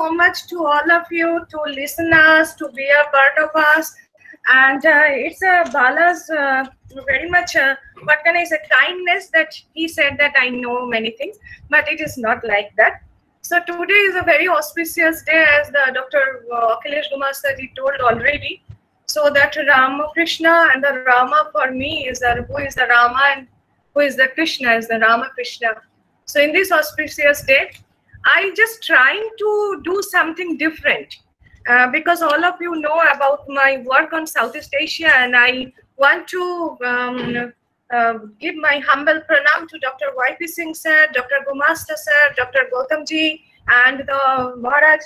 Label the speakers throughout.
Speaker 1: so much to all of you, to listeners, to be a part of us. And it's Bala's very much, what can I say, kindness that he said that I know many things, but it is not like that. So today is a very auspicious day, as the Dr. Akhilesh Gumasthaji told already. So that Ramakrishna and the Rama for me is who is the Rama and who is the Krishna is the Ramakrishna. So in this auspicious day, I just trying to do something different because all of you know about my work on Southeast Asia, and I want to give my humble pranam to Dr. Y.P. Singh sir, Dr. Gumasta sir, Dr. Gautam ji, and the Maharaj.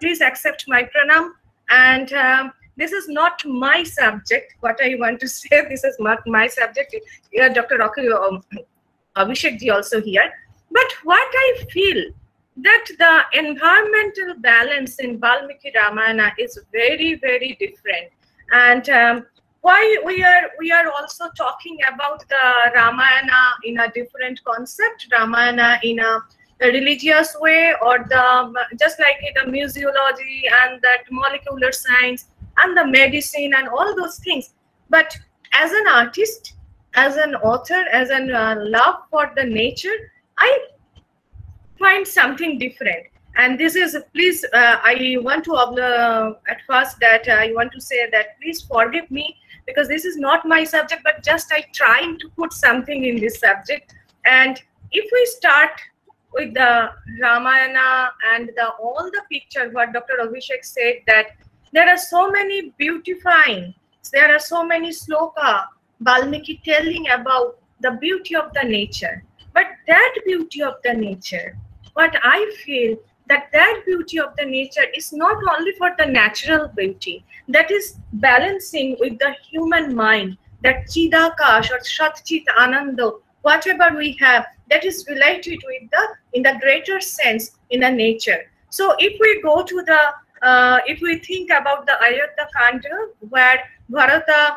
Speaker 1: Please accept my pranam. And this is not my subject. What I want to say, this is not my subject. Dr. Abhishek ji also here. But what I feel that the environmental balance in Valmiki Ramayana is very, very different. And why we are also talking about the Ramayana in a different concept, Ramayana in a religious way, or just like the museology and that molecular science and the medicine and all those things. But as an artist, as an author, as a love for the nature, I find something different. And this is, please, I want to at first that I want to say that please forgive me, because this is not my subject, but just I trying to put something in this subject. And if we start with the Ramayana and all the picture, what Dr. Abhishek said, that there are so many beautifying, there are so many sloka, Valmiki telling about the beauty of the nature. But that beauty of the nature, what I feel that beauty of the nature is not only for the natural beauty, that is balancing with the human mind, that Chidakash or Shatchit Ananda, whatever we have, that is related with in the greater sense in the nature. So if we go to if we think about the Ayodhya Kanda, where Bharata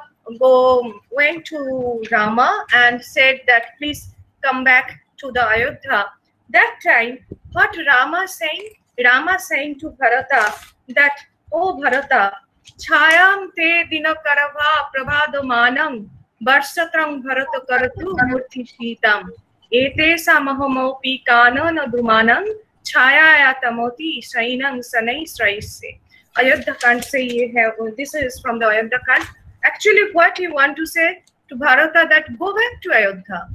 Speaker 1: went to Rama and said that please come back to the Ayodhya, that time what Rama saying to Bharata that, oh Bharata, chayam te dinakarava prabhadamanam varshatrang bharata karatu murti shitam ete samahomopi kanana dumanam chayayatamoti shainam sanai sraise. Ayodhya Kand say this is from the Ayodhya Kand. Actually, what he want to say to Bharata, that go back to Ayodhya,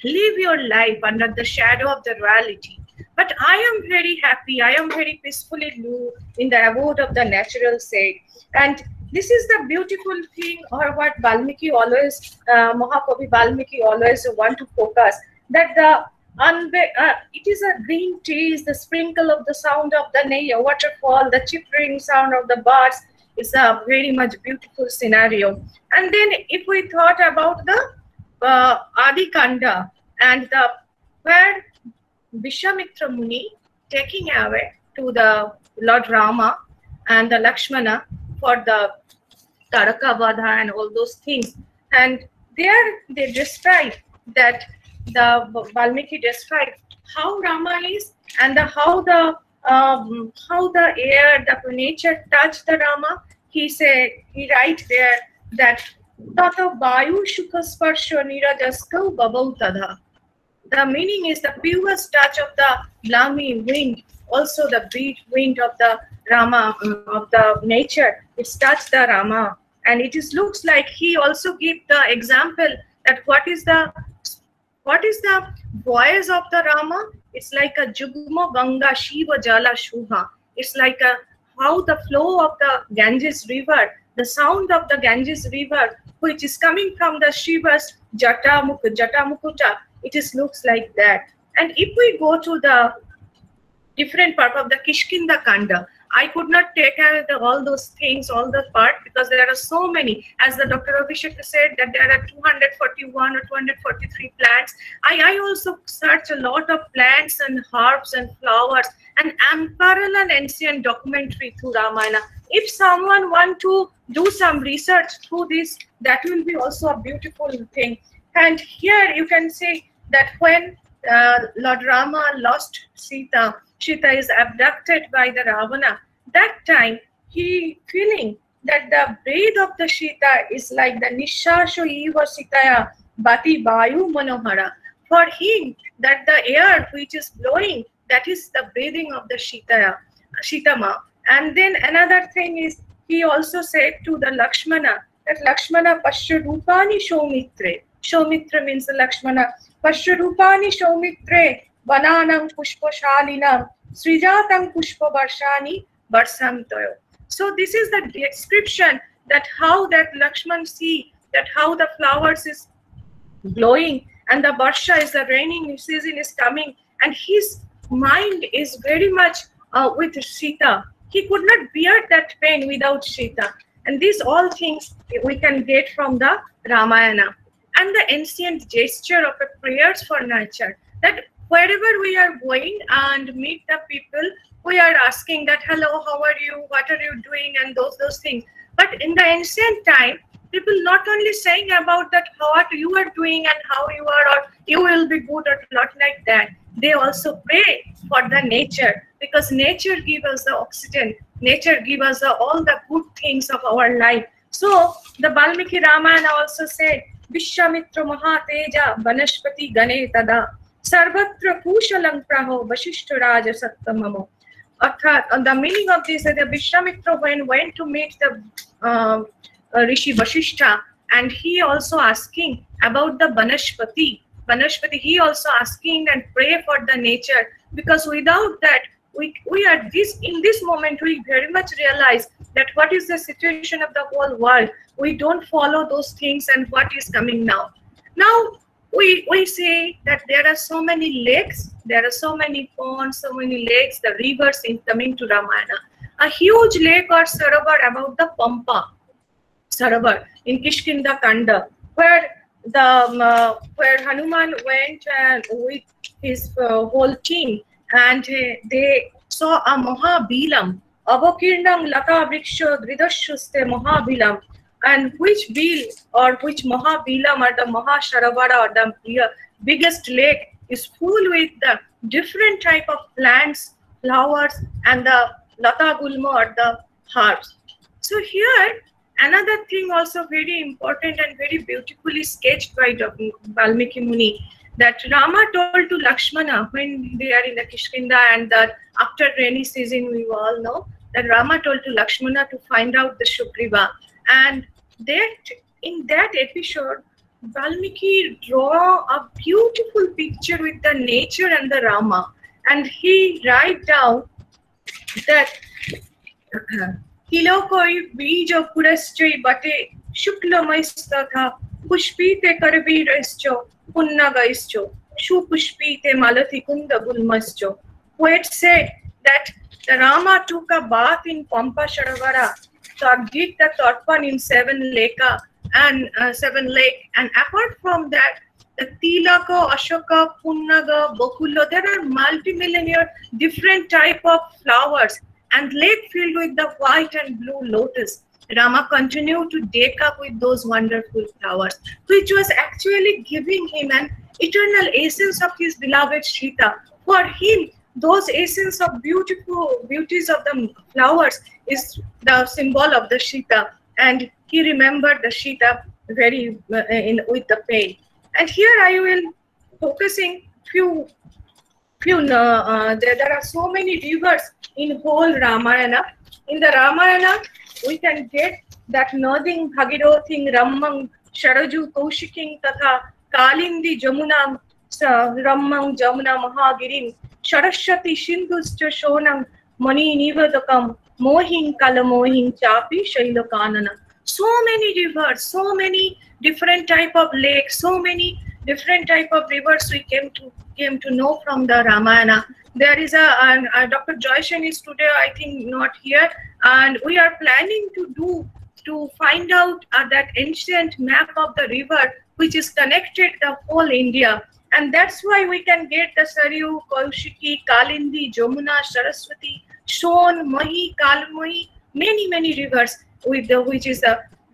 Speaker 1: live your life under the shadow of the reality. But I am very happy, I am very peacefully in the abode of the natural state. And this is the beautiful thing, or what Valmiki always, Mahakavi Valmiki always want to focus, that it is a green trees, the sprinkle of the sound of the waterfall, the chirping sound of the birds. It's a very much beautiful scenario. And then if we thought about the Adi Kanda and where Vishwamitra Muni taking away to the Lord Rama and the Lakshmana for the Taraka Vadha and all those things. And there they describe that the Valmiki described how Rama is and how the air, the nature touched the Rama. He write there that Tata Vayu Shukha Sparsha Nirajaskau Babau. The meaning is the purest touch of the Lami wind, also the beat wind of the Rama, of the nature. It's touched the Rama. And it looks like he also give the example that what is the voice of the Rama? It's like a Jugmo Ganga Shiva Jala Shuha. It's like how the flow of the Ganges river, the sound of the Ganges river, which is coming from the Shiva's Jata Mukuta. It looks like that. And if we go to the different part of the Kishkinda Kanda, I could not take all those things, all the part, because there are so many. As the Dr. Abhishek said, that there are 241 or 243 plants. I also search a lot of plants and herbs and flowers and unparalleled ancient documentary through Ramayana. If someone want to do some research through this, that will be also a beautiful thing. And here you can say that when Lord Rama lost Sita, Sita is abducted by the Ravana, that time he feeling that the breath of the Sita is like the Nishasho Eva Sitaya Bati Bayu Manohara. For him, that the air which is blowing, that is the breathing of the Shitama. And then another thing is, he also said to the Lakshmana, that Lakshmana Pashyarupani Shaumitre. Shaumitre means the Lakshmana. Pashyarupani Shaumitre Bananam Pushpashalinam Srijatam Pushpa Varshani Varsamtayo. So this is the description that how that Lakshman see that how the flowers is blowing and the Barsha is the raining season is coming, and his mind is very much with Sita. He could not bear that pain without Sita. And these all things we can get from the Ramayana. And the ancient gesture of a prayers for nature, that wherever we are going and meet the people, we are asking that, hello, how are you, what are you doing, and those things. But in the ancient time, people not only saying about that what you are doing and how you are, or you will be good, or not like that. They also pray for the nature, because nature gives us the oxygen, nature gives us all the good things of our life. So the Valmiki Ramayana also said, Vishwamitra Mahateja Vanashpati Gane Tada Sarvatra Kushalam Praho Vashishta Raja Sattamamo. The meaning of this is that Vishwamitra went to meet the Rishi Vashishta, and he also asking about the Vanashpati. Vanashpati, he also asking and pray for the nature, because without that, we are in this moment, we very much realize that what is the situation of the whole world. We don't follow those things and what is coming now. Now, we say that there are so many lakes, there are so many ponds, so many lakes, the rivers in coming to Ramayana. A huge lake or Sarovar about the Pampa Sarovar in Kishkinda Kanda, where where Hanuman went with his whole team, and they saw a Mahabilam, Avokirnam Lata Vriksho Gridashuste Mahabilam, and which Bil or which Mahabilam or the Mahasharavara or the biggest lake is full with the different type of plants, flowers, and the Lata Gulma or the herbs. So here, another thing also very important and very beautifully sketched by Valmiki Muni, that Rama told to Lakshmana when they are in the Kishkinda, and that after rainy season, we all know that Rama told to Lakshmana to find out the Sugriva. And that in that episode, Valmiki draw a beautiful picture with the nature and the Rama. And he write down that Kilokoi Bija Purasche Bate Shuklamaistatha Pushpite Karvirascho Punnagaischo Shu Pushpite Malati Kunda Gulmascho. Poet said that the Rama took a bath in Pampa Sharavara, did the Torpan in Seven Lake, and apart from that, the Tilaka, Ashoka, Punnaga, Bokulo, there are multi-millionaire different type of flowers, and lake filled with the white and blue lotus. Rama continued to deck up with those wonderful flowers, which was actually giving him an eternal essence of his beloved Sita. For him, those essence of beauties of the flowers is the symbol of the Sita, and he remembered the Sita very with the pain. And here I will focusing there are so many rivers in whole Ramayana. In the Ramayana, we can get that Nading, Bhagirathing, Rammang, Sharaju, Kaushiking, Tatha, Kalindi, Jamuna, Rammang, Jamuna, Mahagirim, Sharashati, Shinduscha, Shonam, Mani, Nivadakam, Mohing, Kalamohing, Chapi, Shailakanana. So many rivers, so many different type of lakes, so many different type of rivers we came to know from the Ramayana. There is Dr. Joyshen is today, I think, not here, and we are planning to find out that ancient map of the river which is connected the whole India. And that's why we can get the Saryu, Kaushiki, Kalindi, Jamuna, Saraswati, Shon, Mahi, Kalmahi, many rivers which is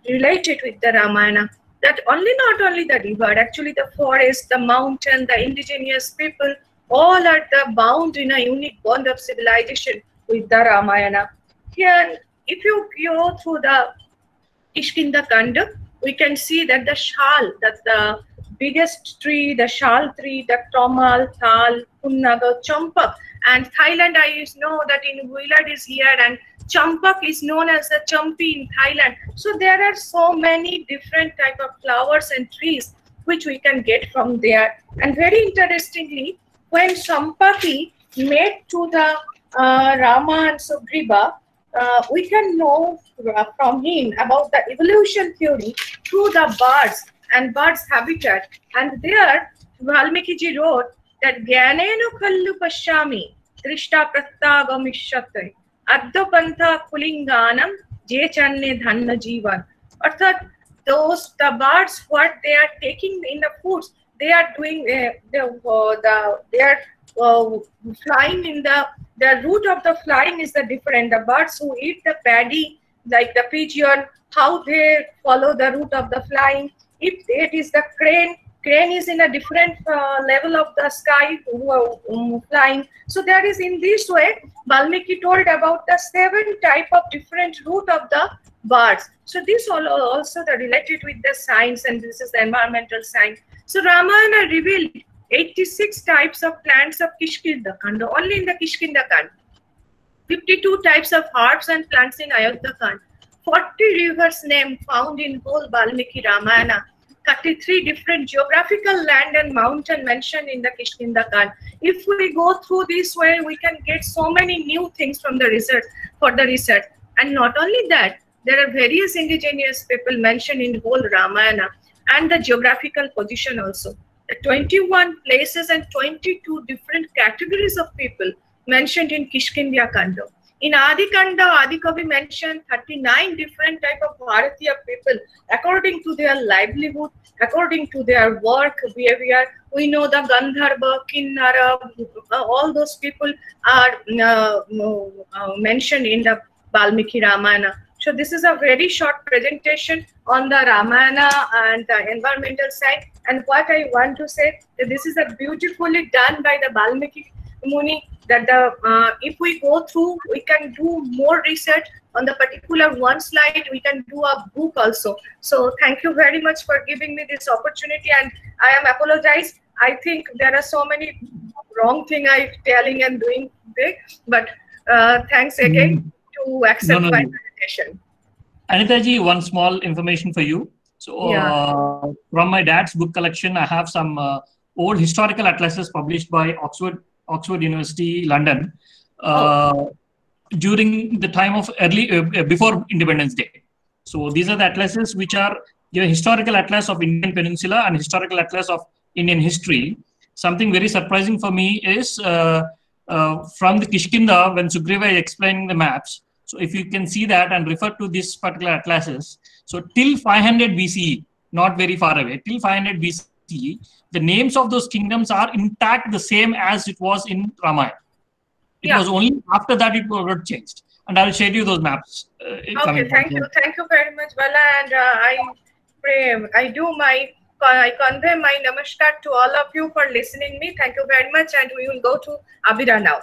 Speaker 1: related with the Ramayana. That not only the river, actually the forest, the mountain, the indigenous people, all are bound in a unique bond of civilization with the Ramayana. Here, if you go through the Kishkinda Kanda, we can see that the shal, that's the biggest tree, the shal tree, the tomal, thal, punnaga, champak. And Thailand, I know that in Willard is here, and champak is known as the champi in Thailand. So there are so many different type of flowers and trees which we can get from there. And very interestingly, when Sampati made to the Rama and Sugriva, we can know from him about the evolution theory through the birds and birds' habitat. And there, Valmiki ji wrote that Gyanenu Kallu Pashami Trishta Prattagamishyate Adhapantha Kulinganam Je Channe Dhanna Jivan. Arthat, the birds, what they are taking in the foods, they are doing they are flying in the route of the flying is the different. The birds who eat the paddy, like the pigeon, how they follow the route of the flying. If it is the crane is in a different level of the sky flying. So that is in this way, Valmiki told about the 7 type of different route of the birds. So this also related with the science, and this is the environmental science. So Ramayana revealed 86 types of plants of Kishkinda Kanda, only in the Kishkinda Kanda. 52 types of herbs and plants in Ayodhya Kanda. 40 rivers name found in whole Valmiki Ramayana. 33 different geographical land and mountain mentioned in the Kishkinda Kanda. If we go through this way, we can get so many new things from the research for the research. And not only that, there are various indigenous people mentioned in whole Ramayana, and the geographical position also. The 21 places and 22 different categories of people mentioned in Kishkinda Kanda. In Adi Kanda, Adi Kavi mentioned 39 different type of Bharatiya people according to their livelihood, according to their work behavior. We know the Gandharva, Kinnara, all those people are mentioned in the Valmiki Ramayana. So this is a very short presentation on the Ramayana and the environmental side. And what I want to say, that this is a beautifully done by the Valmiki Muni, that if we go through, we can do more research on the particular one slide. We can do a book also. So thank you very much for giving me this opportunity, and I am apologize. I think there are so many wrong things I'm telling and doing big, but thanks again to accept my presentation.
Speaker 2: Anita ji, one small information for you. So from my dad's book collection, I have some old historical atlases published by Oxford University, London, during the time of before Independence Day. So these are the atlases which are historical atlas of Indian Peninsula and historical atlas of Indian history. Something very surprising for me is from the Kishkinda, when Sugriva is explaining the maps. So if you can see that and refer to this particular atlases, so till 500 BCE, not very far away, till 500 BCE, the names of those kingdoms are intact, the same as it was in Ramayana. It was only after that it got changed. And I'll share you those maps.
Speaker 1: Okay, thank you very much, Bala. And I convey my namaskar to all of you for listening me. Thank you very much, and we will go to Abira now.